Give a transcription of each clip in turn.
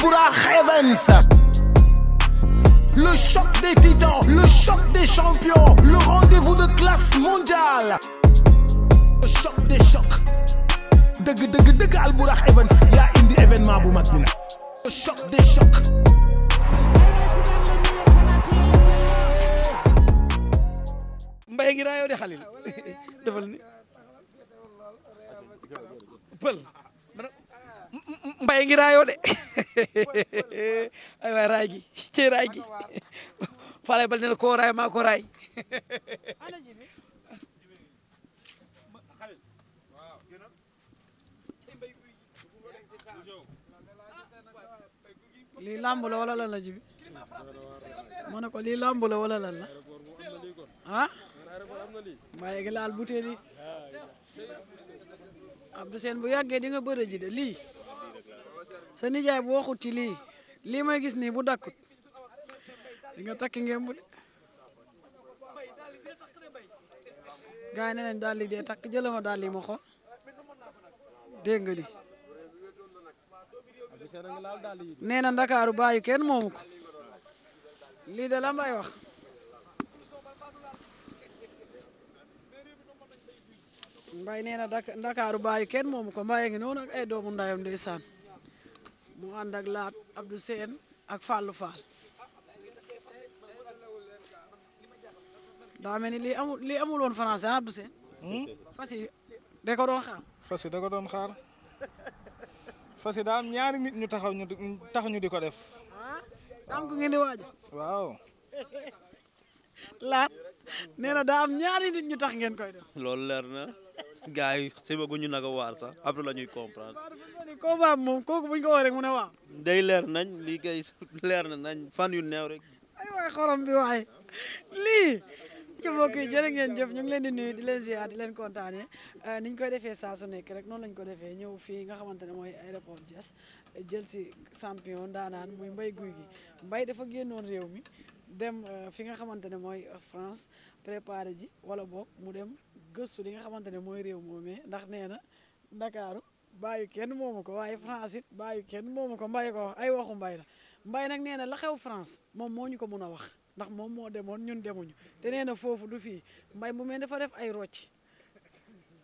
Albourakh Events. Le choc des titans, le choc des champions, le rendez-vous de classe mondiale. Le choc des chocs. Dëgg Albourakh Events yaa indi événement bu mag bi nag. Le choc des chocs. Mbaye ngi raayoo de Xalil defal ni pël Mbaye ngi raayoo de ay waay raay gi ci raay gi Falaye Baldé ne ko raay maa ko raay lii lamb la wala lan la jibi ma ne ko lii lamb la wala lan la ah Mbaye ngi laal butéel yi Abdou Sène bu yàggee di nga bëre ji de lii sa nijaay bu waxut ci lii may gis nii bu dakkut di nga takki ngeen bu de gars yi ne nañ daal li dee takk jëlama daal li ma xool dégg nga li nee na Ndakaaru bàyyi kenn moomu ko lii de la Mbaye wax Mbaye nee na Ndakaaru bàyyi kenn moomu ko Mbaye ngi noonu ak ay doomu ndayam ndeysaan mu ànd ak Laat Abdou Sène ak Fallou Fall daa mel ni lii amul woon français Abdou Sène fas yi da ko doon xaar fas yi da ko doon xaar fas yi daa am ñaari nit ñu tax ñu di ko def am ko ngeen di waaja waaw Laat nee na daa am ñaari nit ñu tax ngeen koy def loolu leer na gars yi si bëgguñu naka waar sax après la ñuy comprendre. combat moom kooku buñ ko woo rek mu ne waaw. day leer nañ lii kay leer na nañ fan yu neew rek. ay waay xorom bi waay lii ci mbokk yi jërë ngeen jëf ñu ngi leen di nuyu di leen ziar di leen kontaane ni ñu koy defee saa su nekk rek noonu lañ ko defee ñëw fii nga xamante ne mooy aéroport Diass jël si champion daanaan muy Mbaye Gouy Gui Mbaye dafa génnoon réew mi dem fi nga xamante ne mooy France préparé ji wala boog mu dem gëstu li nga xamante ne mooy réew moomee ndax nee na Ndakaaru bàyyi kenn moomu ko waaye France it bàyyi kenn moomu ko Mbaye ko wax ay waxu Mbaye la Mbaye nag nee na la xew France moom moo ñu ko mun a wax ndax moom moo demoon ñun demuñu te nee na foofu du fii Mbaye mu mel dafa def ay rocc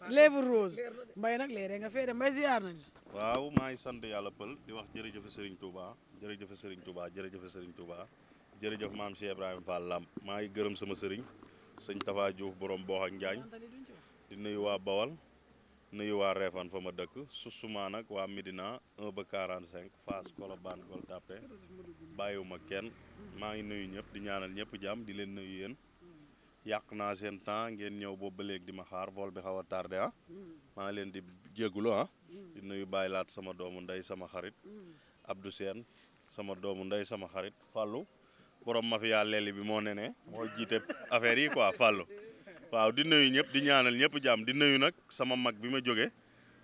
lèvre rose Mbaye nag léeg-léeg nga fee de Mbaye ziar nañ la. waaw maa ngi sant yàlla pël di wax jërëjëf Serigne Touba jërëjëf Serigne Touba jërëjëf Serigne Touba jërëjëf maam Cheikh Ibrahima Fall Lamp maa ngi gërëm sama sëriñ sëñ Tafa Diouf borom boox ak Njaañ di nuyu waa Bawal nuyu waa Réfane fa ma dëkk susuma nag waa Médina 1 ba 45 Fass Colobane Gueule Tapée bàyyiwuma kenn maa ngi nuyu ñëpp di ñaanal ñëpp jàmm di leen nuyu yéen yàq naa seen temps ngeen ñëw boobu ba léegi di ma xaar vol bi xaw a tardé maa ngi leen di jégalu di nuyu bàyyi laat sama doomu ndey sama xarit Abdou Sène sama doomu ndey sama xarit Fallou borom mafia leeli bi moo ne moo jiite affaire yi quoi Fallou waaw di nuyu ñëpp di ñaanal ñëpp jàmm di nuyu nag sama mag bi ma jóge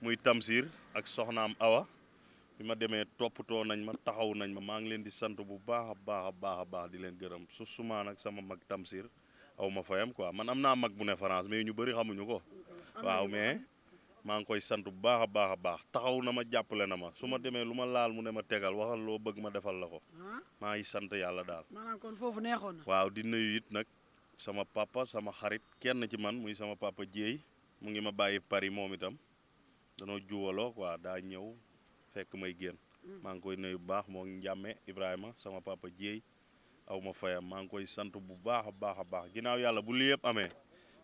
muy Tamsir ak soxnaam Awa bi ma demee toppatoo nañ ma taxaw nañ ma maa ngi leen di sant bu baax a baax di leen gërëm su suma nag sama mag Tamsir aw ma fayam quoi man am naa mag bu ne France mais ñu bëri xamuñu ko waaw mais maa ngi koy sant bu baax a baax taxaw na ma jàppale na ma su ma demee lu ma laal mu ne ma tegal waxal loo bëgg ma defal la ko maa ngi sant yàlla daal. maanaam kon foofu neexoon na. waaw di nuyu it nag sama papa sama xarit kenn ci man muy sama papa Dieye mu ngi ma bàyyi Paris moom itam danoo juwaloo quoi daa ñëw fekk may génn maa ngi koy nuyu bu baax moo ngi njàmme Ibrahima sama papa Dieye aw ma fayam maa ngi koy sant bu baax a baax ginnaaw yàlla bu li yëpp amee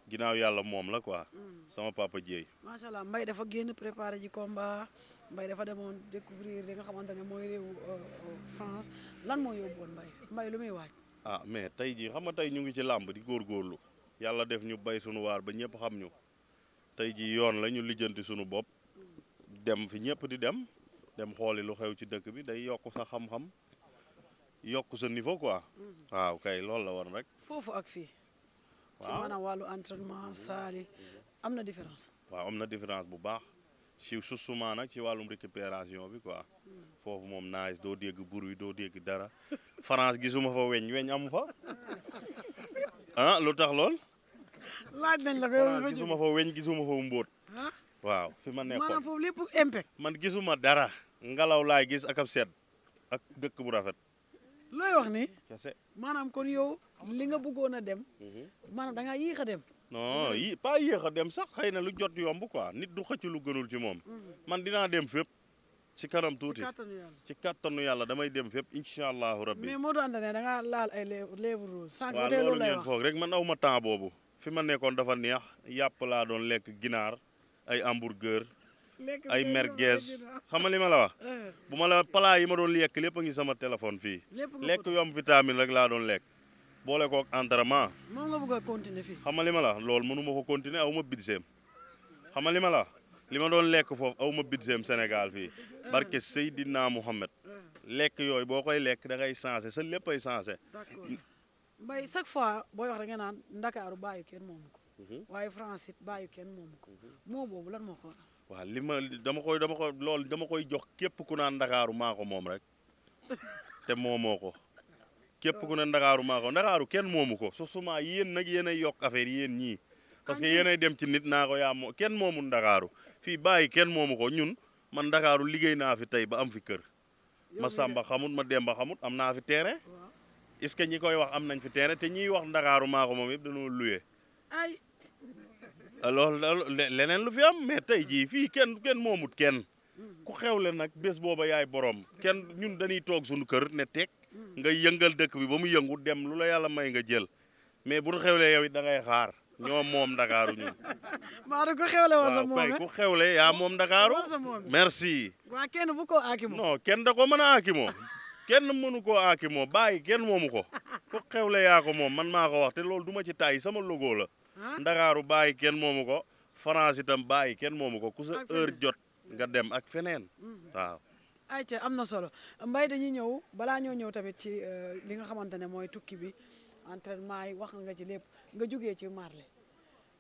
ginnaaw yàlla moom la quoi sama papa Dieye. macha allah Mbaye dafa génn préparé ji combat Mbaye dafa demoon découvrir li nga xamante ne mooy réewu France lan moo yóbbuwoon Mbaye lu muy waaj. mais tey jii xam nga tey ñu ngi ci làmb di góorgóorlu yàlla def ñu bay sunu waar ba ñëpp xam ñu tey jii yoon la ñu lijjanti sunu bopp dem fi ñëpp di dem xooli lu xew ci dëkk bi day yokk sa xam-xam yokk sa niveau quoi. waaw kay loolu la woon rek. foofu ak fii. waaw ci maanaam wàllu entraînement saali am na différence. waaw am na différence bu baax si susuma nag ci wàllum récupération bi quoi foofu moom naaj doo dégg bruit doo dégg dara France gisuma fa weñ amu fa lu tax lool. laaj nañ la ko yow gisuma fa weñ gisuma fa mbóot. waaw fi ma nekkoon maanaam foofu lépp impact. man gisuma dara ngelaw laay gis ak ab sedd ak dëkk bu rafet looy wax ni kese. maanaam kon yow li nga bëggoon a dem maanaam da ngaa yéex a dem non yi pas yéex a dem sax xëy na lu jot yomb quoi nit du xëcc lu gënul ci moom man dinaa dem fépp ci kanam tuuti kàttanu yàlla ci kattanu yàlla damay dem fépp incha allahu rabbi. mais Modou Anta ne da ngaa laal ay lèvres rouges sànq waaw ba tey loolu loolu lay ngeen wax foog rek man aw ma temps boobu fi ma nekkoon dafa neex yàpp laa doon lekk ginaar ay hamburger lekk ay bi merguez ngeen ko xam nga li ma la wax bu ma la plat yi ma doon lekk lépp a ngi sama téléphone fii lépp nga lekk ko yom vitamine rek laa doon lekk boole kook entraînement moom nga bëgg a continuer fii xam nga li ma la wax loolu mënu ma ko continuer aw ma budget xam nga li ma la wax li ma doon lekk foofu aw ma budget Sénégal fii barke Seydina Mohamed lekk yooyu boo koy lekk da ngay changé sa lépp ay changé d'accord Mbaye chaque fois booy wax da nga naan Ndakaaru bàyyi kenn moomu ko waaye France it bàyyi kenn moomu ko moo boobu lan moo ko waral waaw li ma dama koy jox képp ku naan Ndakaaru maa ko moom rek te moomoo ko képp ku ne Ndakaaru maa ko Ndakaaru kenn moomu ko su suma yéen nag yéen ay yokk affaire yéen ñii parce que yéen ay dem ci nit naa ko yaa moo kenn moomul Ndakaaru fii bàyyi kenn moomu ko ñun man Ndakaaru liggéey naa fi tey ba am fi kër ma Samba xamut ma Demba xamut am naa fi terrain est-ce que ñi koy wax am nañ fi terrain te ñiy wax Ndakaaru maa ko moom yëpp dañoo luye ay loolu leneen lu fi am mais tey jii fii kenn moomut kenn ku xewle nag bés booba yaay borom kenn ñun dañuy toog suñu kër ne teg nga yëngal dëkk bi ba mu yëngu dem lu la yàlla may nga jël mais bu ñu xewlee yow it da ngay xaar ñoom moom Ndakaaru ñun. maa da ko xewle woon sa waaw moom kay ku xewle yaa moom Ndakaaru sa moom merci. waa kenn bu ko aaki moom non kenn da ko mën a aaki moo kenn mënu koo aaki moo bàyyi kenn moomu ko ku xewle yaa ko moom man maa ko wax te loolu du ma ci tàyyi sama logo la. Ndakaaru bàyyi kenn moomu ko France itam bàyyi kenn moomu ko ku sa heure jot nga dem ak feneen waaw. ayca am na solo Mbaye dañuy ñëw balaa ñoo ñëw tamit ci li nga xamante ne mooy tukki bi entraînement yi wax nga ci lépp nga jógee ci Marley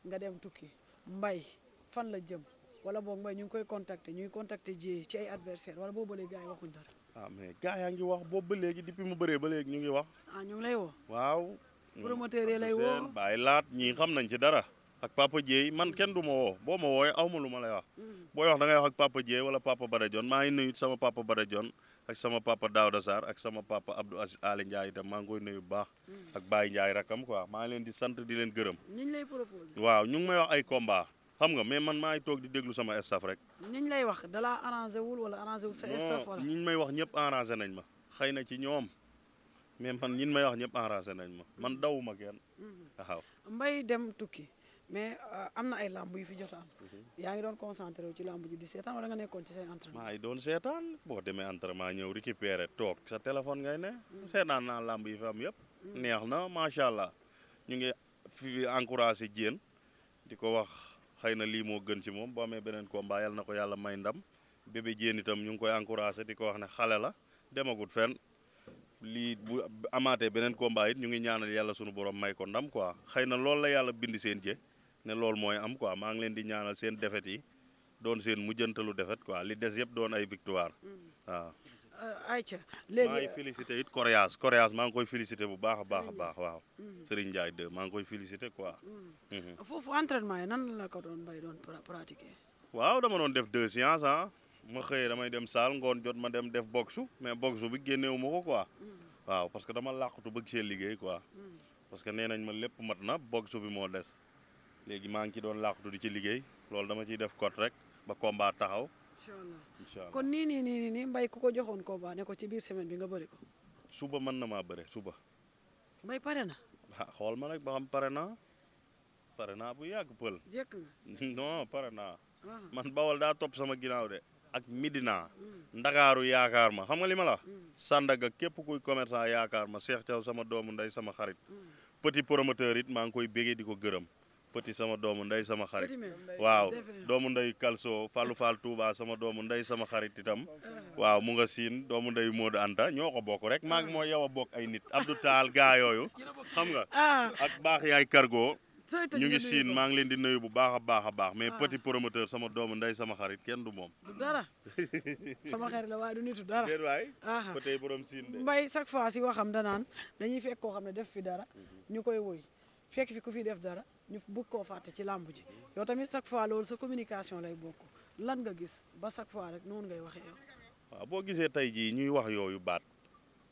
nga dem tukki Mbaye fan la jëm wala boog Mbaye ñu ngi koy contacter ñuy contacter ji ci ay adversaire wala boobu ba léegi gars yi waxuñ dara. ah mais gars yaa ngi wax boobu ba léegi depuis mu bëree ba léegi ñu ngi wax. ah ñu ngi lay woo. waaw. promoteur yi lay woo bàyyi laat ñii xam nañ ci dara. ak Papa Dieye man kenn du ma woo boo ma woowee aw ma lu ma lay wax. booy wax da ngay wax ak Papa Dieye wala Papa Badajon maa ngi nuyu sama Papa Badajon ak sama Papa Daouda Sarr ak sama Papa Abdou Aziz Ali Ndiaye itam maa ngi koy nuyu bu baax. ak Baye Ndiaye rakam quoi maa ngi leen di sant di leen gërëm. ñu ngi lay proposé. waaw ñu ngi may wax ay combat xam nga mais man maa ngi toog di déglu sama staff rek. ñu lay wax dalaa arrangé wul wala arrangé wul sa staff wala. ñi may wax ñëpp arrangé nañ ma xëy na ci ñoom mais man ñi may wax ñëpp arrangé nañ ma man dawuma kenn waaw. Mbaye dem tukki mais am na ay làmb yu fi jot a am. yaa ngi doon concentré wu ci làmb ji di seetaan wala nga nekkoon ci say entraînement. maa ngi doon seetaan boo demee entraînement ñëw récupéré toog sa téléphone ngay ne. seetaan naa làmb yi fi am yëpp. neex na macha allah ñu ngi fi encouragé Diène di ko wax xëy na lii moo gën ci moom boo amee beneen combat yàlla na ko yàlla may ndam bébé Diène itam ñu ngi koy encouragé di ko wax ne xale la demagut fenn lii bu amaatee beneen combat it ñu ngi ñaanal yàlla sunu borom may ko ndam quoi xëy na loolu la yàlla bind seen jë ne loolu mooy am quoi maa ngi leen di ñaanal seen défaite yi doon seen mujjantalu défaite quoi li des yëpp doon ay victoire waaw. ayca léegi maa ngi félicité it Coréas maa ngi koy félicité bu baax a baax a baax waaw. Serigne Ndiaye 2 maa ngi koy félicité quoi. foofu entraînement yi nan la ko doon Mbaye doon pratiquer. waaw dama doon def 2 séances ah ma xëyee damay dem salle ngoon jot ma dem def boxe mais boxe bi génneewu ma ko quoi. waaw parce que dama làqatu bëgg see liggéey quoi. parce que nee nañ ma lépp mat na boxe bi moo des. léegi maa ngi ci doon làqatu di ci liggéey loolu dama ciy def code rek ba combat taxaw. incha allah kon nii Mbaye ku ko joxoon combat ne ko ci biir semaine bi nga bëri ko. suba mën na maa bëre suba. Mbaye pare na. ah xool ma rek ba xam pare naa bu yàgg pël. jekk nga. non pare naa. man Bawol daa topp sama ginnaaw de. ak Midina. Ndakaaru yaakaar ma xam nga li ma la wax. Sandaga képp kuy commerçant yaakaar ma Cheikh Thiaw sama doomu ndey sama xarit. petit promoteur it maa ngi koy bégee di ko gërëm. petit sama doomu ndey sama xarit waaw doomu ndey Kalso Fallou Fall Touba sama doomu ndey sama xarit itam waaw mu nga siin doomu ndey Modou Anta ñoo ko bokk rek maa ngi moo yow a bokk ay nit Abdou Taal gaa yooyu xam nga ak baax yaay cargo ñu ngi siin maa ngi leen di nuyu bu baax a baax mais petit promoteur sama doomu ndey sama xarit kenn du moom du dara sama xarit la waaye du nitu dara déet waay peut-être borom siin de Mbaye chaque fois si waxam danaan dañuy fekk koo xam ne def fi dara ñu koy woy fekk fi ku fi def dara ñu bëgg koo fàtte ci làmb ji yow tamit chaque fois loolu sa communication lay bokk lan nga gis ba chaque fois rek noonu ngay waxee yow. waaw boo gisee tey jii ñuy wax yooyu baat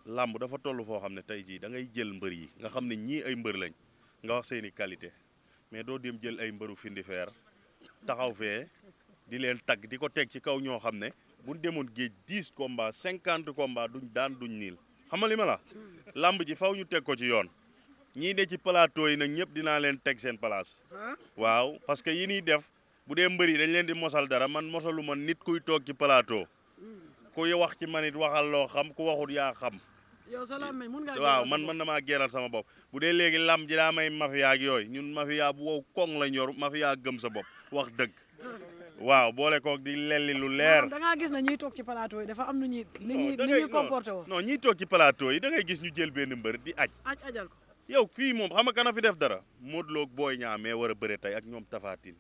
làmb dafa toll foo xam ne tey jii da ngay jël mbër yi nga xam ne ñii ay mbër lañ nga wax seeni qualité mais doo dem jël ay mbëru findi feer taxaw fee di leen tagg di ko teg ci kaw ñoo xam ne buñ demoon géej 10 combats 50 combats duñ daan duñ niil xam nga li ma la làmb ji faw ñu teg ko ci yoon ñii ne ci plateau yi nag ñëpp dinaa leen teg seen place waaw parce que yi ñuy def bu dee mbër yi dañ leen di mosal dara man mosalu ma nit kuy toog ci plateau kuy wax ci man it waxal loo xam ku waxut yaa xam yow sa làmmiñ mun nga waaw man na maa geeral sama bopp bu dee léegi lam ji daa may mafia ak yooyu ñun mafia bu wow koŋ lañ yor mafia gëm sa bopp wax dëgg waaw boole koog di lelli lu leer da ngaa gis ne ñiy toog ci plateau yi dafa am nu ñuy comporté woo non ñiy toog ci plateau yi da ngay gis ñu jël benn mbër di ajal ko yow fii moom xam nga kana fi def dara Modou Lo ak Boy Niang mais war a bëre tey ak ñoom Tapha Tine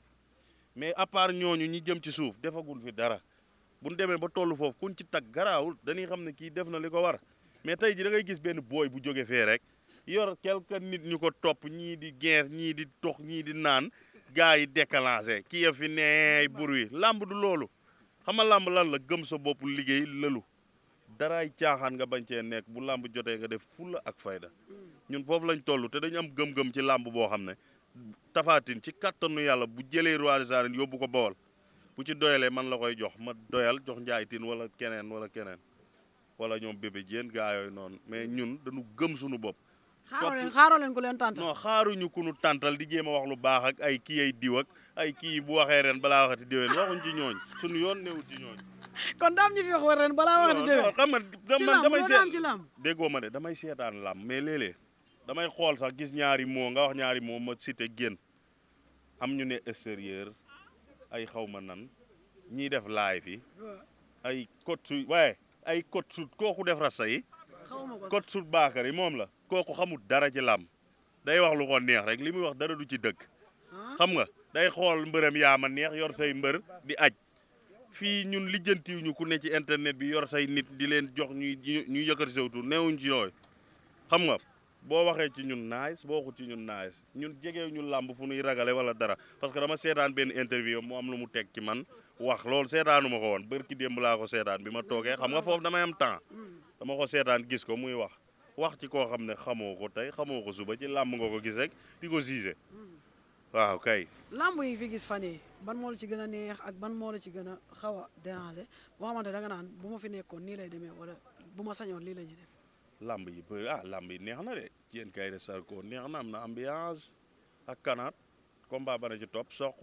mais à part ñooñu ñi jëm ci suuf defagul fi dara bu ñu demee ba tollu foofu kuñ ci tag garaawul dañuy xam ne kii def na li ko war mais tey ji da ngay gis benn booy bu jóge fee rek yor quelque nit ñu ko topp ñii di guerre ñii di tox ñii di naan gars yi déclenché kii ya fi neey bruit làmb du loolu xam nga làmb lan la gëm sa bopp liggéey lëlu daraay caaxaan nga bañ cee nekk bu làmb jotee nga def fulla ak fayda ñun foofu lañ toll te dañu am gëm-gëm ci làmb boo xam ne Tapha Tine ci kattanu yàlla bu jëlee roi des arènes yóbbu ko Bawol bu ci doyalee man la koy jox ma doyal jox Njaay Tine wala keneen wala ñoom bébé jéen gaa yooyu noonu mais ñun dañu gëm suñu bopp. xaaroo leen ku leen tàntal. non xaaruñu ku ñu tàntal di jéem a wax lu baax ak ay kii ay diw ak ay kii bu waxee ren balaa waxati déwén waxuñ ci ñooñ suñu yoon newul ci ñooñ. kon daam ñu fi wax ren balaa waxati déwén. xam nga man damay ci làmb déggoo ma de damay seetaan làmb mais léeg-léeg damay xool sax gis ñaari moo nga wax ñaari moo ma cité génn am ñu ne extérieur ay xaw ma nan ñiy def live yi ay code su waaye ay code sud kooku def rasta yi code sud baakar yi moom la kooku xamul dara ci làmb day wax lu ko neex rek li muy wax dara du ci dëkk xam nga day xool mbërëm yaa ma neex yor say mbër di aj fii ñun lijjantiwuñu ku ne ci internet bi yor say nit di leen jox ñuy yëkkati sawtu neewuñ ci yooyu xam nga boo waxee ci ñun nice boo waxut ci ñun nice ñun jegeew ñu làmb fu nuy ragale wala dara parce que dama seetaan benn interview mu am lu mu teg ci man wax loolu seetaanu ma ko woon bërki démb laa ko seetaan bi ma toogee xam nga foofu damay am temps dama ko seetaan gis ko muy wax ci koo xam ne xamoo ko tey xamoo ko suba ci làmb nga ko gis rek di ko gisé waaw kay. làmb yi fi gis fan yi ban moo la ci gën a neex ak ban moo la ci gën a xaw a déranger boo xamante da nga naan bu ma fi nekkoon nii lay demee wala bu ma sañoon lii la ñuy def. lamb yi bëri lamb yi neex na de Diène Kaïré Sarko neex na am na ambiance ak kanaat combat ba na ci topp Sokh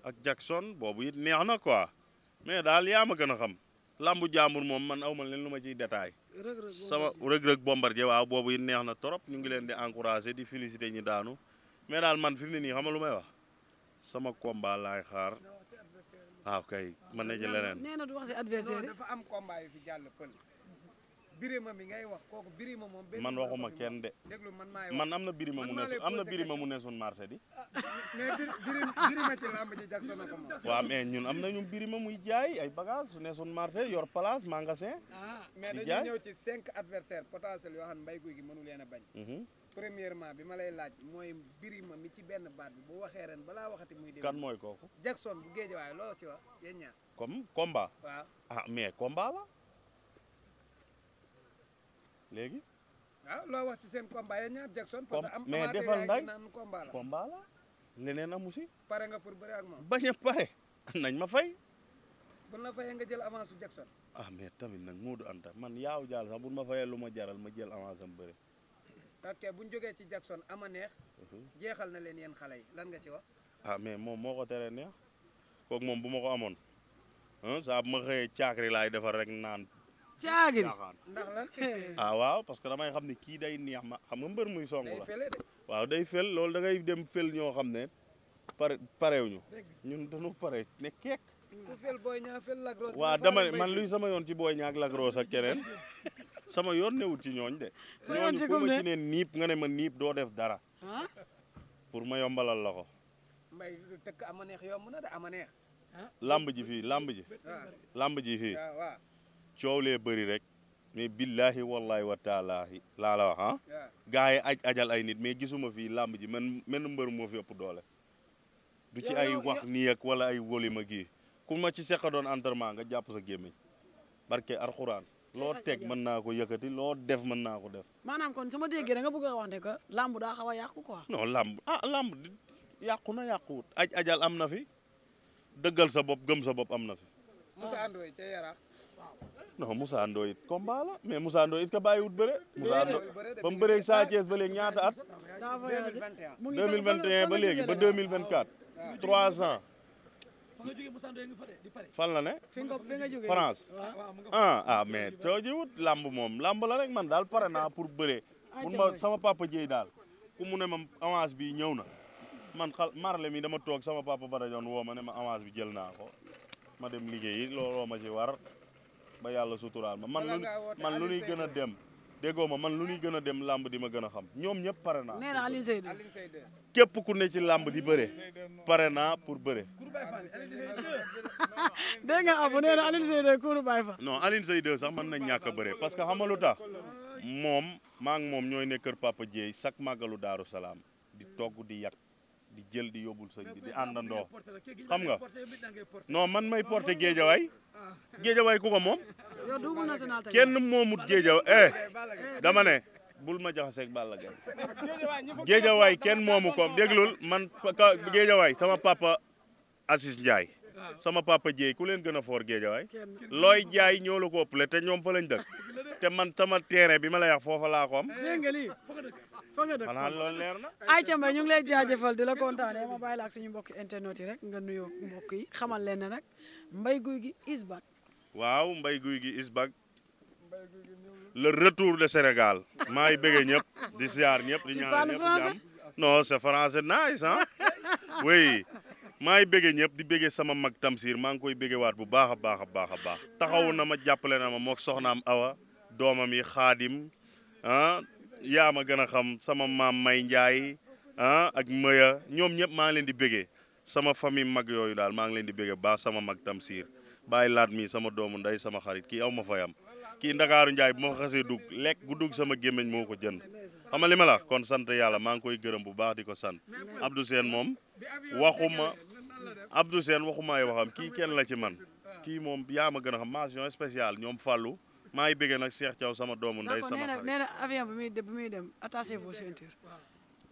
ak Jackson boobu it neex na quoi mais daal yaa ma gën a xam lambu jàmbur moom man awma leen lu ma ciy détail sama rëg-rëg Bombardier waaw boobu it neex na trop ñu ngi leen di encourager di féliciter ñi daanu mais daal man fi mu ne nii xam nga lu may wax sama combat laay xaar waaw kay man ne ci leneen. nee na du wax si adversaire yi dafa am combat yu fi jàll pël. birima mi ngay wax kooku birima moom. man waxuma kenn de. déglu man maay man am na birima mu ne suñ marché di. mais birima ci lamb ji Jackson na ko moom. waaw mais ñun am na ñu birima muy jaay ay bagages su ne suñ marché yor place magasin. mais dañuy ñëw ci 5 adversaires potentiels yoo xam ne mbay guy gi mënu leen a bañ. premièrement bi ma lay laaj mooy birima mi ci benn baat bi bu waxee ren balaa waxati muy. kan mooy kooku. Jackson bu géej waaye loo ci wax yéen ñaar. comme combat. waaw mais combat la. léegi. loo wax ci seen combat yéen ñaar Jackson. parce que am mais defal nday naan combat la. combat la leneen amu si. pare nga pour bëri ak moom. bañ a pare nañ ma fay. bu la fayee nga jël avance su Jackson. mais tamit nag Modou Anta man yaaw jaal sax bu ma fayee lu ma jaral ma jël avance am bëri. ok bu ñu jógee ci Jackson ama neex. jeexal na leen yéen xale yi lan nga ci wax. mais moom moo ko teree neex kooku moom bu ma ko amoon saa bu ma xëyee caakri laay defar rek naan. caagiri ndax lan. waaw parce que damay xam ne kii day neex ma xam nga mbër muy song la. day fele de. waaw day fel loolu da ngay dem fel ñoo xam ne parewuñu ñun dañu pare ne keek. ku fel Boy Niang fel Lac Rose. waaw dama man luy sama yoon ci Boy Niang ak Lac Rose ak keneen sama yoon newut ci ñooñ de. ñooñu ku ma ci ne niip nga ne ma niip doo def dara. pour ma yombalal la ko. mbay tëkk ama neex yomb na de ama neex. lamb ji fii lamb ji fii. waaw coow lee bëri rek mais billahi wallahi wa taalaahi laa la wax gars yi ajal ay nit mais gisuma fii lamb ji man mbër moo fi ëpp doole. du ci ay wax nii ak wala ay wolima gi ku ma ci seqa doon entraînement nga jàpp sa gémmiñ barke alxuraan loo teg mën naa ko yëkkati loo def mën naa ko def. maanaam kon su ma déggee da nga bëgg a wax ne que lamb daa xaw a yàqu quoi. non lamb yàqu na yàquwut ajal am na fi dëggal sa bopp gëm sa bopp am na fi. Moussa Ndoye ca Yaraax. non Moussa Ndoye it combat la mais Moussa Ndoye it ka bàyyiwut bëre. Moussa Ndoye ba mu bëree Sa Thiès ba léegi ñaata at. 2021 ba léegi ba 2024. 3 ans. fan la ne. France. Mais soo jiwut lamb moom lamb la rek man daal pare naa pour bëre. mun ma sama papa Dieye daal ku mu ne ma avance bi ñëw na man marle mi dama toog sama papa Badajon woo ma ne ma avance bi jël naa ko ma dem liggéeyi looloo ma ci war ba yàlla suturaal ma man lu ñuy gën a dem déggoo ma man lu ñuy gën a dem lamb di ma gën a xam ñoom ñëpp pare naa. nee na Alioune Seyde képp ku ne ci lamb di bëre pare naa pour bëre. dégg nga Abou nee na Alioune Seyde kuuru Baye Fall. non Alioune Seyde sax mën nañ ñàkk a bëre parce que xam nga lu tax moom maa ngi moom ñooy ne kër Papa Dieye chaque màggalu Daaru Salaam di togg di yàq di jël di yóbbul sëñ bi di àndandoo xam nga non man may porté géejawaay ku ko moom kenn moomut géejawaay dama ne bul ma jaxaseeg Balla Gaye géejawaay kenn moomu ko déglul man géejawaay sama papa Assis Ndiaye sama papa Dieye ku leen gën a foor géejawaay looy jaay ñoo la ko ëppale te ñoom fa lañ dëkk te man sama terrain bi ma la wax foofa laa ko am. dégg nga lii fa nga dëkk xanaa loolu leer na. Aïcha Mbaye ñu ngi lay jaajëfal di la kontaanee ma bàyyi la ak suñu mbokki internet yi rek nga nuyoo mbokk yi xamal leen ne nag Mbaye Gouy Gui is back. waaw Mbaye Gouy Gui is back le retour de Sénégal maa ngi bëggee ñëpp di siyaar ñëpp di ñaanal ñëpp jàmm non c'est français nice ah oui. maa ngi bëggee ñëpp di bëggee sama mag Tamsir maa ngi koy bëggee waat bu baax a baax a baax a baax taxawu na ma jàppale na ma mook soxnaam Awa doomam yi Xaadim yaa ma gën a xam sama maam May Ndiaye ak Maya ñoom ñëpp maa ngi leen di bëggee sama famille mag yooyu daal maa ngi leen di bëggee baax sama mag Tamsir bàyyi laat mi sama doomu nday sama xarit kii aw ma fayam kii Ndakaaru Ndiaye bu ma fa xasee dugg lekk gu dugg sama gémmiñ moo ko jënd xam nga li ma la kon sant yàlla maa ngi koy gërëm bu baax di ko sant Abdou Sène moom waxuma ay waxam kii kenn la ci man kii moom yaa ma gën a xam mention spéciale ñoom Fallou maa ngi bëggee nag Cheikh Thiaw sama doomu nday sama xarit nee na avion bi muy dem attachez vos ceintures.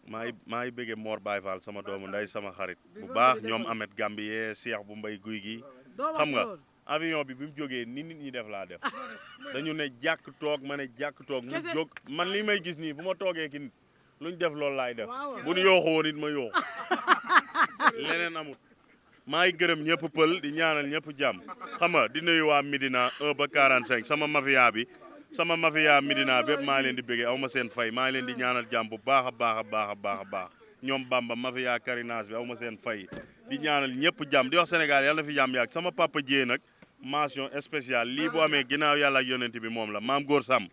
maa ngi bëggee Mor Baye Fall sama doomu nday sama xarit bu baax ñoom Ahmed Gambie Cheikh bu Mbaye Gouy Gui xam nga avion bi mu jógee ni nit ñi def laa def dañu ne jàkk toog ma ne jàkk toog mu jóg man li may gis nii bu ma toogee ki nit luñ def loolu laay def bu ñu yooxu woon it ma yooxu leneen amut maa ngi gërëm ñëpp pël di ñaanal ñëpp jàmm xam nga di nuyu waa Médina 1 ba 45 sama mafia Médina bépp maa ngi leen di bëggee aw ma seen fay maa ngi leen di ñaanal jàmm bu baax a baax a baax a baax a baax ñoom Bamba mafia Carinage bi aw ma seen fay di ñaanal ñëpp jàmm di wax Sénégal yàlla na fi jàmm yàgg sama papa Dieye nag mention spéciale lii bu amee ginnaaw yàlla ak yonent bi moom la maam Góor Sam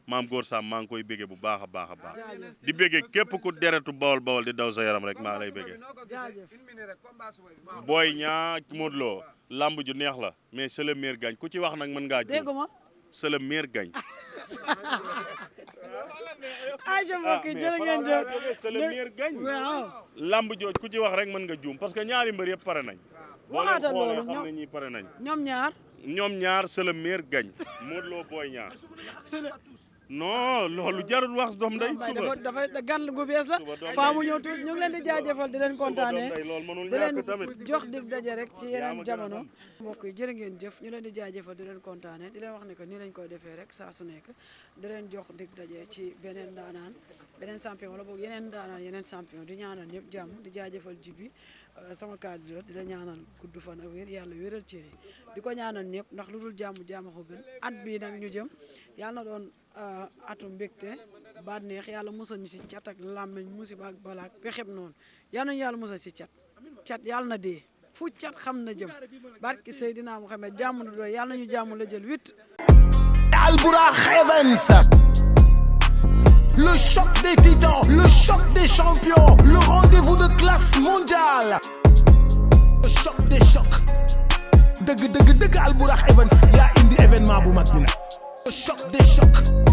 maa ngi koy béggee bu baax a baax a baax di béggee képp ku deretu bawol di daw sa yaram rek maa lay béggee Boy Niang Modou Lo lamb ju neex la mais c'est le meilleur gagne ku ci wax nag mën ngaa jël c'est le meilleur gagne Aïcha mbokk yi jërë ngeen jëf c'est le meilleur gagne lamb jooj ku ci wax rek mën nga juum parce que ñaari mbër yëpp pare nañ waxaatal loolu xam ne ñi pare nañ ñoom ñaar c'est le meilleur gagne Modou Lo Boy Niang non loolu jarul wax doom day dafa gan gu bees la faa mu ñëw tuuti ñu ngi leen di jaajëfal di leen kontaane di leen jox dig daje rek ci yeneen jamono mbokk yi jërë ngeen jëf ñu leen di jaajëfal di leen kontaane di leen wax ne que nii lañ koy defee rek saa su nekk di leen jox dig daje ci beneen daanaan beneen champion wala boog yeneen daanaan yeneen champion di ñaanal ñëpp jàmm di jaajëfal jibi sama cadre di la ñaanal gudd fan ak wér yàlla wéral cëri di ko ñaanal ñëpp ndax lu dul jàmm ko gën at bii nag ñu jëm yàlla na doon atum mbégte bànneex yàlla musal ñu si cat ak làmmeñ musiba ak balaak pexeb noonu yàlla nañu yàlla musal si cat yàlla na dee fu cat xam na jëm barki Seydina Muhammad jàmm na doy yàlla nañu jàmm la jël 8 Albourakh Events, le choc des titans, le choc des champions, le rendez-vous de classe mondiale, le choc des chocs dëgg Albourakh Events yaa indi événement bu mag bi nag le choc des chocs